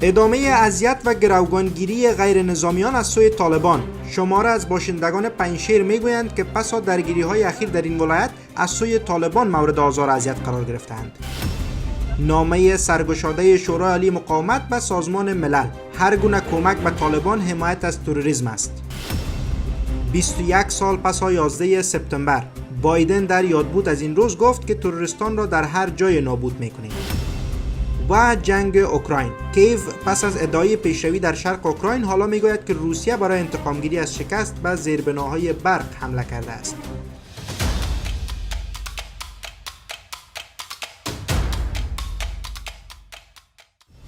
ادامه اذیت و گروگانگیری غیر نظامیان از سوی طالبان. شماره از باشندگان پنجشیر میگویند که پس از درگیری‌های اخیر در این ولایت از سوی طالبان مورد آزار و اذیت قرار گرفتند. نامه سرگشاده شورای عالی مقاومت به سازمان ملل: هر گونه کمک به طالبان حمایت از تروریسم است. 21 سال پس از 11 سپتامبر، بایدن در یادبود از این روز گفت که تروریستان را در هر جای نابود می‌کنیم. و جنگ اوکراین. کیف پس از ادعای پیشروی در شرق اوکراین حالا میگوید که روسیه برای انتقامگیری از شکست به زیربناهای برق حمله کرده است.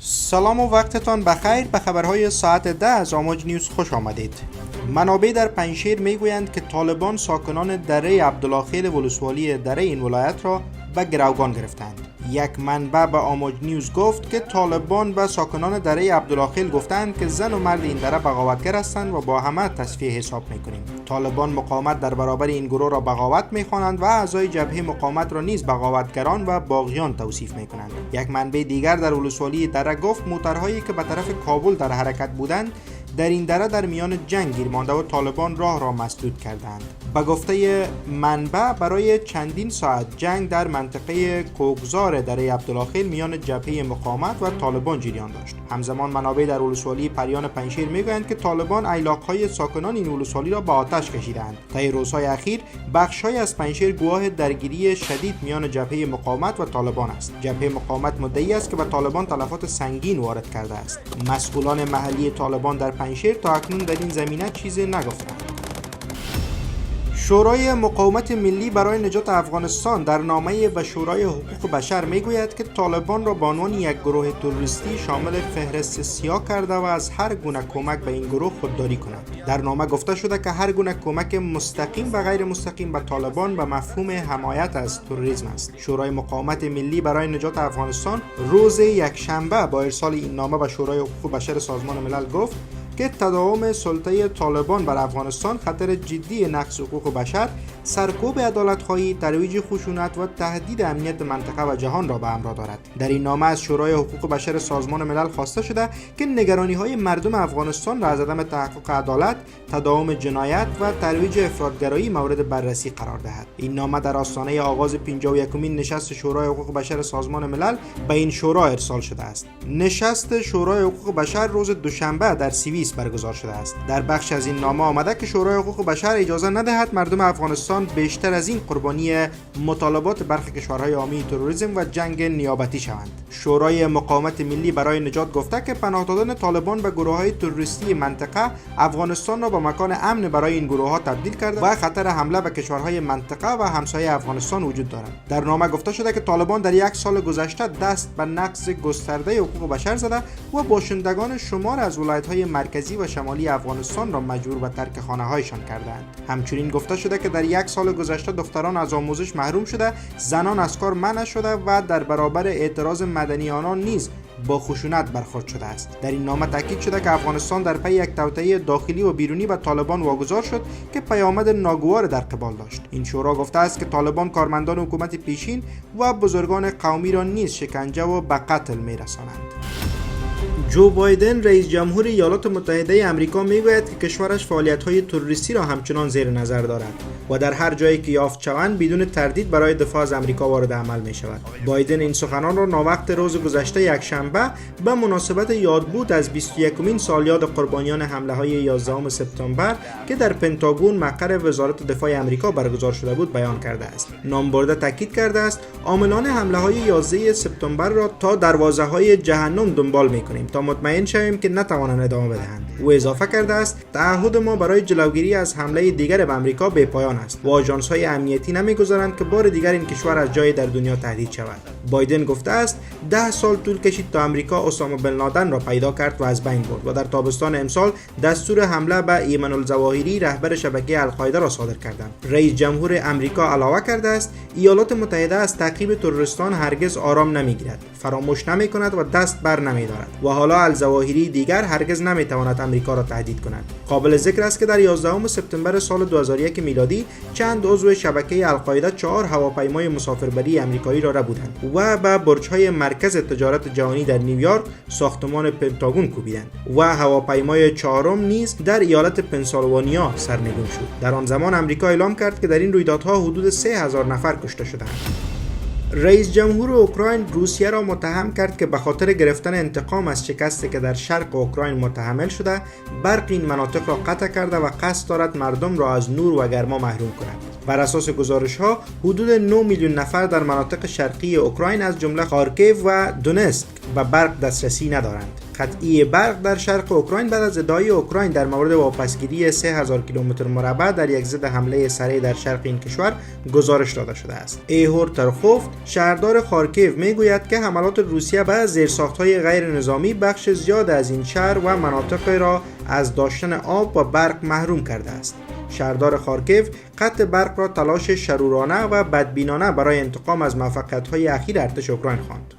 سلام و وقتتان بخیر. به خبرهای ساعت 10 از آماج نیوز خوش آمدید. منابع در پنجشیر میگویند که طالبان ساکنان دره عبدالله ولسوالی دره این ولایت را به گروگان گرفتند. یک منبع به آماج نیوز گفت که طالبان به ساکنان دره عبدالله گفتند که زن و مرد این دره بغاوتگر هستند و با همه تصفیه حساب میکنیم. طالبان مقاومت در برابر این گروه را بغاوت میخوانند و اعضای جبهه مقاومت را نیز بغاوتگران و باغیان توصیف میکنند. یک منبع دیگر در ولسوالی دره گفت موترهایی که به طرف کابل در حرکت بودند در این دره در میان جنگ گیر مانده و طالبان راه را مسدود کردند. به گفته منبع برای چندین ساعت جنگ در منطقه کوگزار دره عبدالله میان جبهه مقاومت و طالبان جریان داشت. همزمان منابع در ولسوالی پریان پنجشیر میگویند که طالبان ایلاق‌های ساکنان این ولسوالی را به آتش کشیدند. طی روزهای اخیر بخش‌های از پنجشیر گواه درگیری شدید میان جبهه مقاومت و طالبان است. جبهه مقاومت مدعی است که به طالبان تلفات سنگین وارد کرده است. مسئولان محلی طالبان در پنجشیر تا اکنون در این زمینه چیزی نگفتند. شورای مقاومت ملی برای نجات افغانستان در نامه به شورای حقوق بشر میگوید که طالبان را به عنوان یک گروه تروریستی شامل فهرست سیاه کرده و از هر گونه کمک به این گروه خودداری کند. در نامه گفته شده که هر گونه کمک مستقیم و غیر مستقیم به طالبان به مفهوم حمایت از تروریسم است. شورای مقاومت ملی برای نجات افغانستان روز یکشنبه با ارسال این نامه به شورای حقوق بشر سازمان ملل گفت که تداوم سلطه طالبان بر افغانستان خطر جدی نقض حقوق بشر، سرکوب عدالت‌خواهی، ترویج خشونت و تهدید امنیت منطقه و جهان را به همراه دارد. در این نامه از شورای حقوق بشر سازمان ملل خواسته شده که نگرانی‌های مردم افغانستان را از عدم تحقق عدالت، تداوم جنایت و ترویج افراط‌گرایی مورد بررسی قرار دهد. این نامه در آستانه آغاز 51مین نشست شورای حقوق بشر سازمان ملل به این شورا ارسال شده است. نشست شورای حقوق بشر روز دوشنبه در سوئیس برگزار شده است. در بخش از این نامه آمده که شورای حقوق بشر اجازه ندهد مردم افغانستان بیشتر از این قربانی مطالبات برخی کشورهای حامی تروریسم و جنگ نیابتی شوند. شورای مقاومت ملی برای نجات گفته که پناه دادن طالبان به گروه‌های تروریستی منطقه افغانستان را به مکان امن برای این گروه‌ها تبدیل کرده و خطر حمله به کشورهای منطقه و همسایه افغانستان وجود دارد. در نامه گفته شده که طالبان در یک سال گذشته دست به نقض گسترده حقوق بشر زده و باشندگان شمار از ولایت‌های مرکزی و شمالی افغانستان را مجبور به ترک خانه‌هایشان کردند. همچنین گفته شده که در یک سال گذشته دختران از آموزش محروم شده، زنان از کار منع شده و در برابر اعتراض مدنی آنان نیز با خشونت برخورد شده است. در این نامه تاکید شده که افغانستان در پی یک توطئه داخلی و بیرونی به طالبان واگذار شد که پیامد ناگوار در قبال داشت. این شورا گفته است که طالبان کارمندان حکومت پیشین و بزرگان قومی را نیز شکنجه و به قتل می‌رسانند. جو بایدن رئیس جمهور ایالات متحده آمریکا میگوید که کشورش فعالیت‌های تروریستی را همچنان زیر نظر دارد و در هر جایی که یافت شوند بدون تردید برای دفاع از آمریکا وارد عمل می‌شود. بایدن این سخنان را ناوقت روز گذشته یکشنبه به مناسبت یادبود از 21مین سالیاد قربانیان حمله‌های 11 سپتامبر که در پنتاگون مقر وزارت دفاع آمریکا برگزار شده بود بیان کرده است. نامبرده تاکید کرده است عاملان حمله‌های 11 سپتامبر را تا دروازه‌های جهنم دنبال می‌کنیم تا مطمئن شویم که نتوانند ادامه بدهند. او اضافه کرده است تعهد ما برای جلوگیری از حمله دیگر به آمریکا بی‌پایان است و آژانس‌های امنیتی نمی‌گذارند که بار دیگر این کشور از جای در دنیا تهدید شود. بایدن گفته است 10 سال طول کشید تا آمریکا اسامه بن لادن را پیدا کرد و از بین برد و در تابستان امسال دستور حمله به ایمن الظواهری رهبر شبکه القاعده را صادر کردند. رئیس جمهور آمریکا علاوه کرده است ایالات متحده از تعقیب تروریستان هرگز آرام نمی‌گیرد، فراموش نمی‌کند و دست بر نمی‌دارد و حالا الظواهری دیگر هرگز نمی‌تواند آمریکا را تهدید کند. قابل ذکر است که در 11 سپتامبر سال 2001 میلادی چند عضو شبکه القاعده 4 هواپیمای مسافربری آمریکایی را بودند و به برج‌های مرکز تجارت جهانی در نیویورک، ساختمان پنتاگون کوبیدند و هواپیمای چهارم نیز در ایالت پنسیلوانیا سرنگون شد. در آن زمان آمریکا اعلام کرد که در این رویدادها حدود 3000 نفر کشته شدند. رئیس جمهور اوکراین روسیه را متهم کرد که به خاطر گرفتن انتقام از شکستی که در شرق اوکراین متحمل شده، برق این مناطق را قطع کرده و قصد دارد مردم را از نور و گرما محروم کند. بر اساس گزارش‌ها، حدود 9 میلیون نفر در مناطق شرقی اوکراین از جمله خارکیو و دونتسک به برق دسترسی ندارند. قطعی برق در شرق اوکراین بعد از ادعای اوکراین در مورد واپسگیری 3000 کیلومتر مربع در یک ضد حمله سریع در شرق این کشور گزارش داده شده است. ایهور ترخوف، شهردار خارکیو، میگوید که حملات روسیه به زیرساخت‌های غیر نظامی بخش زیاد از این شهر و مناطق را از داشتن آب و برق محروم کرده است. شهردار خارکیو قطع برق را تلاش شرورانه و بدبینانه برای انتقام از موفقیت‌های اخیر ارتش اوکراین خواند.